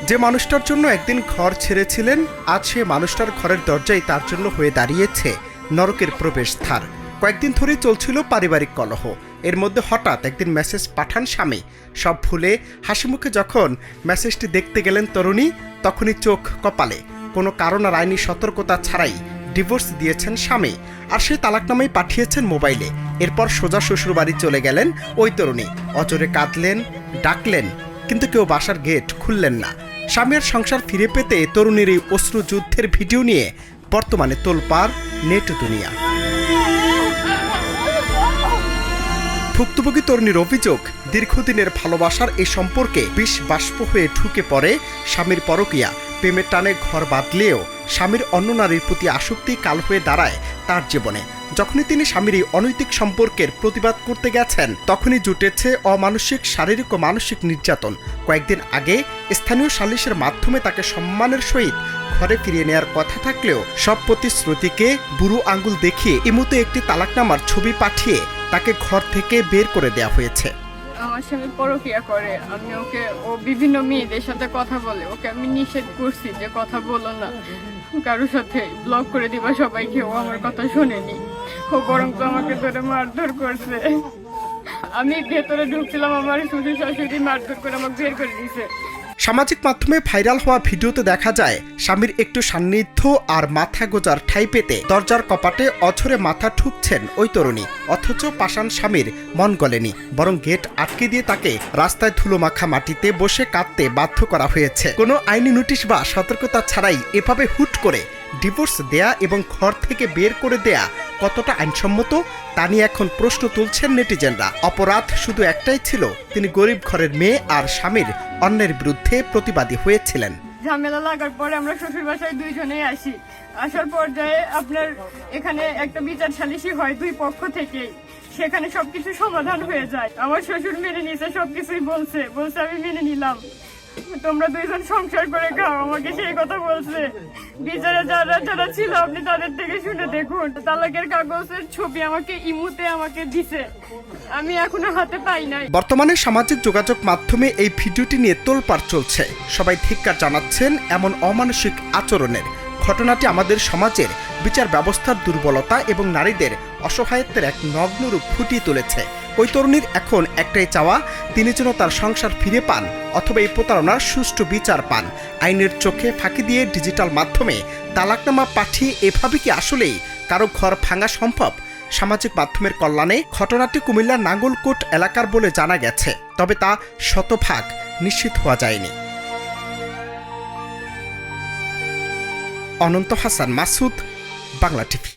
যে মানুষটার জন্য একদিন ঘর ছেড়েছিলেন, আজ সে মানুষটার ঘরের দরজাই তার জন্য হয়ে দাঁড়িয়েছে নরকের প্রবেশদ্বার। কয়েকদিন ধরেই চলছিল পারিবারিক কলহ। এর মধ্যে হঠাৎ একদিন মেসেজ পাঠান স্বামী। সব ভুলে হাসি মুখে যখন মেসেজটি দেখতে গেলেন তরুণী, তখনই চোখ কপালে। কোনো কারণ আর আইনি সতর্কতা ছাড়াই ডিভোর্স দিয়েছেন স্বামী, আর সেই তালাকনামাই পাঠিয়েছেন মোবাইলে। এরপর সোজা শ্বশুর বাড়ি চলে গেলেন ওই তরুণী। অজরে কাঁদলেন, ডাকলেন, কিন্তু কেউ বাসার গেট খুললেন না। স্বামীর সংসার ফিরে পেতে তরুণীর এই অশ্রু যুদ্ধের ভিডিও নিয়ে বর্তমানে তোলপাড় নেট দুনিয়া। ভুক্তভোগী তরুণীর অভিযোগ, দীর্ঘদিনের ভালোবাসার এই সম্পর্কে বিষ বাষ্প হয়ে ঢুকে পড়ে স্বামীর পরকীয়া। প্রেমের টানে ঘর বাঁধলেও স্বামীর অন্য নারীর প্রতি আসক্তি কাল হয়ে দাঁড়ায় তার জীবনে। যখনই তিনি স্বামীর এই অনৈতিক সম্পর্কের প্রতিবাদ করতে গেছেন, তখনই জুটেছে অমানসিক শারীরিক ও মানসিক নির্যাতন। কয়েকদিন আগে স্থানীয় সালিশের মাধ্যমে তাকে সম্মানের সহিত ঘরে ফিরিয়ে নেওয়ার কথা থাকলেও সব প্রতিশ্রুতিকে বুড়ো আঙ্গুল দেখিয়ে ইমুতে একটি তালাকনামার ছবি পাঠিয়ে তাকে ঘর থেকে বের করে দেওয়া হয়েছে। আমার স্বামী পরকীয়া করে, আমি ওকে, ও বিভিন্ন মেয়েদের সাথে কথা বলে, ওকে আমি নিষেধ করছি যে কথা বলো না, কারোর সাথে ব্লক করে দিবা সবাইকে। ও আমার কথা শোনেনি, ও বরং তো আমাকে ধরে মারধর করছে। আমি ভেতরে ঢুকছিলাম, আমার শ্বশুর শাশুড়ি মারধর করে আমাকে বের করে দিয়েছে। সামাজিক মাধ্যমে ভাইরাল হওয়া ভিডিওতে দেখা যায় স্বামীর একটু সান্নিধ্য আর মাথা গোজার ঠাঁই পেতে দরজার কপাটে অঝরে মাথা ঠুকছেন ওই তরুণী। অথচ পাষাণ স্বামীর মন গলেনি, বরং গেট আটকে দিয়ে তাকে রাস্তায় ধুলো মাখা মাটিতে বসে কাঁদতে বাধ্য করা হয়েছে। কোনো আইনি নোটিশ বা সতর্কতা ছাড়াই এভাবে হুট করে ডিভোর্স দেয়া এবং ঘর থেকে বের করে দেয়া কতটা আইনসম্মত তা নিয়ে এখন প্রশ্ন তুলছেন নেটিজেনরা। অপরাধ শুধু একটাই ছিল, তিনি গরিব ঘরের মেয়ে আর স্বামীর অন্যের বিরুদ্ধে প্রতিবাদী হয়েছিলেন। ঝামেলা লাগার পরে আমরা শ্বশুর বাসায় দুইজনেই আসি। আসার পর্যায়ে আপনার এখানে একটা বিচার সালিশি হয় দুই পক্ষ থেকে, সেখানে সবকিছু সমাধান হয়ে যায়। আমার শ্বশুর মেনে নিয়েছে, সবকিছুই বলছে আমি মেনে নিলাম, তোমরা দুইজন সংসার করে খাও, আমাকে সেই কথা বলছে। বিচারে যারা ছিল আপনি তাদের থেকে শুনে দেখুন, তালাকের কাগজের ছবি আমাকে ইমুতে আমাকে দিছে, আমি এখনো হাতে পাই নাই। বর্তমানে সামাজিক যোগাযোগ মাধ্যমে এই ভিডিওটি নিয়ে তোলপাড় চলছে। সবাই ধিক্কার জানাচ্ছেন এমন অমানসিক আচরণের। ঘটনাটি আমাদের সমাজের বিচার ব্যবস্থার দুর্বলতা এবং নারীদের অসহায়ত্বের এক নগ্ন রূপ ফুটিয়ে তুলেছে। ওই তরুণীর এখন একটাই চাওয়া, তিনি যেন তার সংসার ফিরে পান অথবা এই প্রতারণার সুষ্ঠু বিচার পান। আইনের চোখে ফাঁকি দিয়ে ডিজিটাল মাধ্যমে তালাকনামা পাঠিয়ে এভাবে কি আসলেই কারো ঘর ভাঙা সম্ভব? সামাজিক মাধ্যমের কল্যাণে ঘটনাটি কুমিল্লার নাঙ্গলকোট এলাকার বলে জানা গেছে, তবে তা শতভাগ নিশ্চিত হওয়া যায়নি। অনন্ত হাসান মাসুদ, বাংলা টিভি।